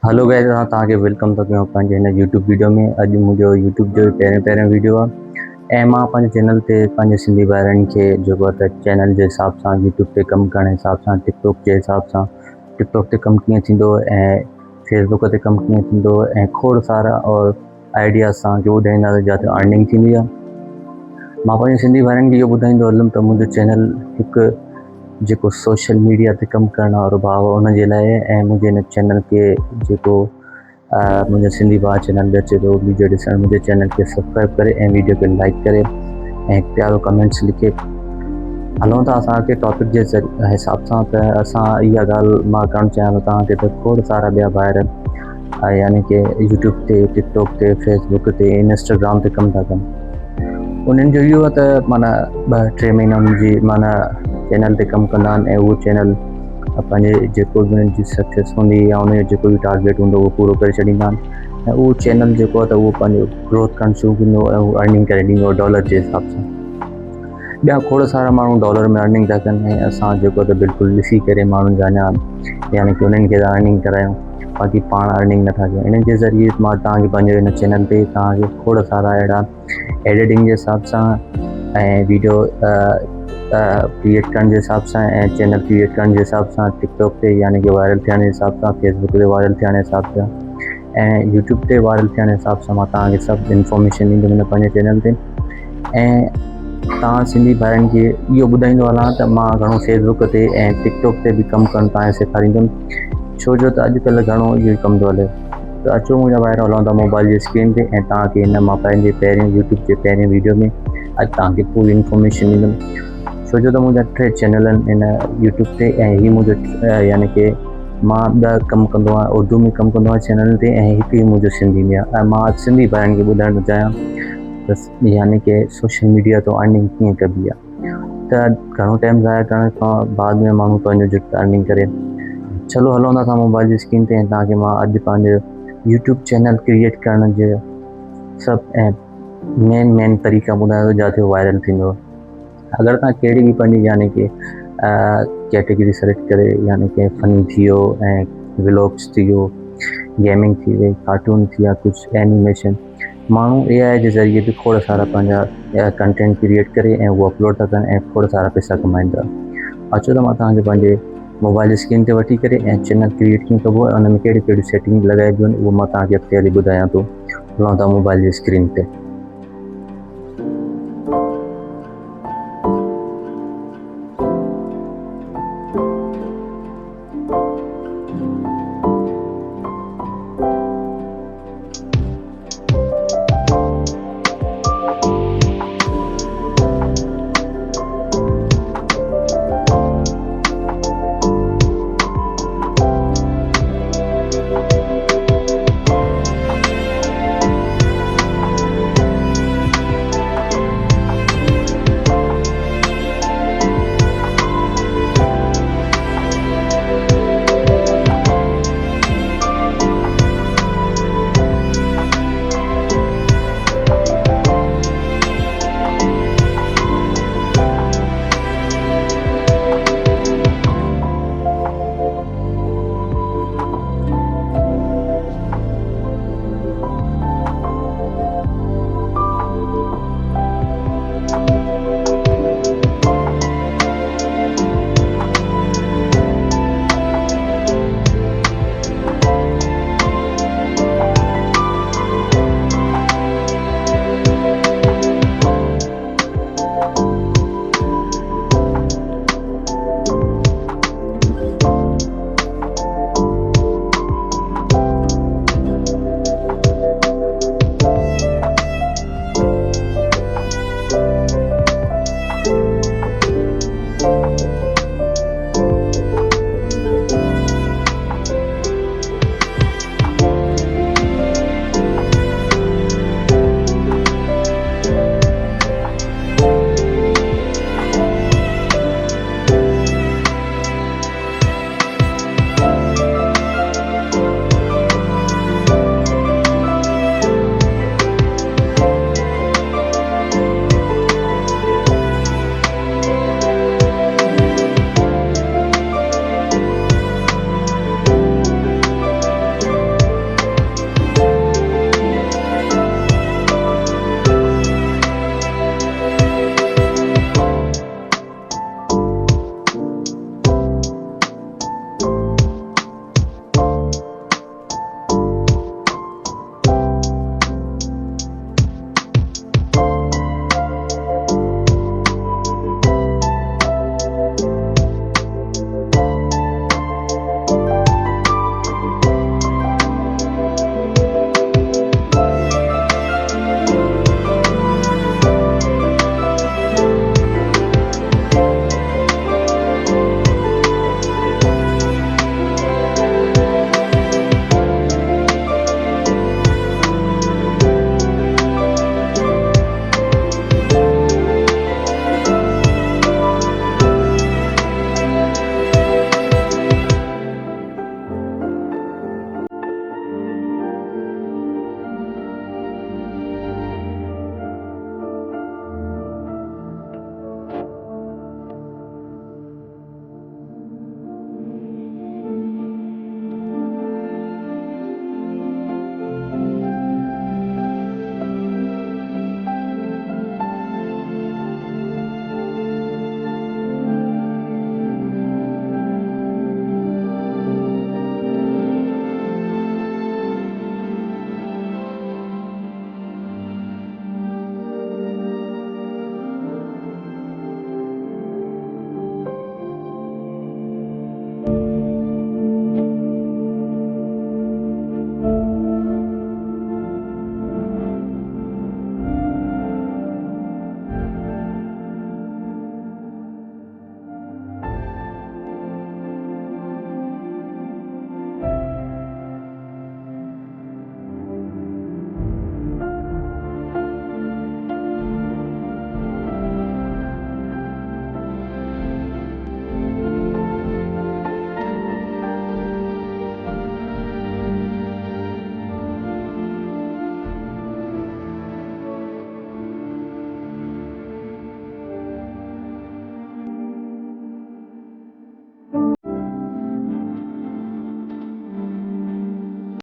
Hello guys, तव्हांखे welcome थो कयां पंहिंजे हिन यूट्यूब वीडियो में। अॼु मुंहिंजो यूट्यूब जो पहिरियों वीडियो आहे ऐं मां पंहिंजे चैनल ते पंहिंजे सिंधी भाइरनि खे जेको आहे त चैनल जे हिसाब सां यूट्यूब ते कमु करण जे हिसाब सां टिकटॉक जे हिसाब सां टिकटॉक ते कमु कीअं थींदो ऐं फेसबुक ते कमु कीअं थींदो ऐं खोड़ सारा और आइडियाज़ तव्हांखे ॿुधाईंदासीं जिते अर्निंग थींदी आहे। मां पंहिंजे सिंधी भाइरनि खे इहो ॿुधाईंदो हलुमि त मुंहिंजो चैनल हिकु जेको सोशल मीडिया ते कमु करण वारो भाउ आहे उनजे लाइ ऐं मुंहिंजे हिन चैनल खे जेको मुंहिंजो सिंधी भाउ चैनल बि अचे थो वीडियो ॾिसणु, मुंहिंजे चैनल खे सब्सक्राइब करे ऐं वीडियो खे लाइक करे ऐं प्यारो कमेंट्स लिखे। हलूं था असांखे टॉपिक जे हिसाब सां त असां इहा ॻाल्हि मां करणु चाहियां थो तव्हांखे त खोड़ सारा ॿिया ॿाहिरि यानी कि यूट्यूब ते, टिकटॉक ते, फेसबुक ते, इंस्टाग्राम ते कमु था कनि। उन्हनि जो इहो आहे त माना 2-3 महीना मुंहिंजी माना चैनल ते कमु कंदा आहिनि ऐं उहो चैनल पंहिंजे जेको बि उन्हनि जी सक्सेस हूंदी या उनजो जेको बि टारगेट हूंदो उहो पूरो करे छॾींदा आहिनि ऐं उहो चैनल जेको आहे त उहो पंहिंजो ग्रोथ करणु शुरू कंदो ऐं उहो अर्निंग करे ॾींदो डॉलर जे हिसाब सां। ॿिया खोड़ सारा माण्हू डॉलर में अर्निंग था कनि ऐं असां जेको आहे त बिल्कुलु ॾिसी करे माण्हुनि जा अञा यानी कि उन्हनि खे अर्निंग करायूं, बाक़ी पाण अर्निंग नथा कयूं। इन जे ज़रिए मां तव्हांखे पंहिंजे हिन चैनल ते तव्हांखे खोड़ सारा अहिड़ा एडिटिंग जे हिसाब सां ऐं वीडियो क्रिएट करण जे हिसाब सां ऐं चैनल क्रिएट करण जे हिसाब सां टिकटॉक ते यानी कि वायरल थियण जे हिसाब सां, फेसबुक ते वायरल थियण जे हिसाब सां ऐं यूट्यूब ते वायरल थियण जे हिसाब सां मां तव्हांखे सभु इंफॉर्मेशन ॾींदुमि पंहिंजे चैनल ते। ऐं तव्हां सिंधी भाइरनि खे इहो ॿुधाईंदो हलां त मां घणो फेसबुक ते ऐं टिकटॉक ते बि कमु करणु तव्हांखे सेखारींदुमि, छो जो त अॼुकल्ह घणो इहो ई कमु थो हले। त अचो मुंहिंजा ॿाहिरि हलूं था मोबाइल जी स्क्रीन ते ऐं तव्हांखे हिन मां पंहिंजे पहिरें यूट्यूब जे पहिरें वीडियो में अॼु तव्हांखे पूरी इंफॉर्मेशन ॾींदुमि, छो जो त मुंहिंजा 3 चैनल आहिनि हिन यूट्यूब ते ऐं हीअ मुंहिंजो यानी कि मां 2 कमु कंदो आहियां, उर्दू में कमु कंदो आहियां चैनल ते ऐं हिकु ई मुंहिंजो सिंधी में आहे। ऐं मां सिंधी भाइरनि खे ॿुधाइणु चाहियां त यानी कि सोशल मीडिया तो अर्निंग कीअं कबी आहे, त घणो टाइम ज़ाया करण खां बाद में माण्हू पंहिंजो जेको अर्निंग करे। चलो हलूं था असां मोबाइल जी स्क्रीन ते ऐं तव्हांखे मां अॼु पंहिंजो यूट्यूब चैनल क्रिएट करण जे सभु ऐं मेन तरीक़ा ॿुधायो जिते वायरल थींदो। अगरि तव्हां कहिड़ी बि पंहिंजी यानी कि कैटेगरी सेलेक्ट करे यानी कि फनी थी वियो ऐं व्लॉग्स थी वियो, गेमिंग थी वई, कार्टून थी विया, कुझु एनिमेशन, माण्हू AI जे ज़रिए बि खोड़ सारा पंहिंजा कंटेंट क्रिएट करे ऐं उहो अपलोड था कनि ऐं खोड़ सारा पैसा कमाइनि था। अचो त मां तव्हांखे पंहिंजे मोबाइल स्क्रीन ते वठी करे ऐं चैनल क्रिएट कीअं कबो आहे, उन में कहिड़ी कहिड़ी सेटिंग लॻाइबियूं आहिनि उहो मां तव्हांखे अॻिते हली ॿुधायां थो। हलूं था मोबाइल जी स्क्रीन ते।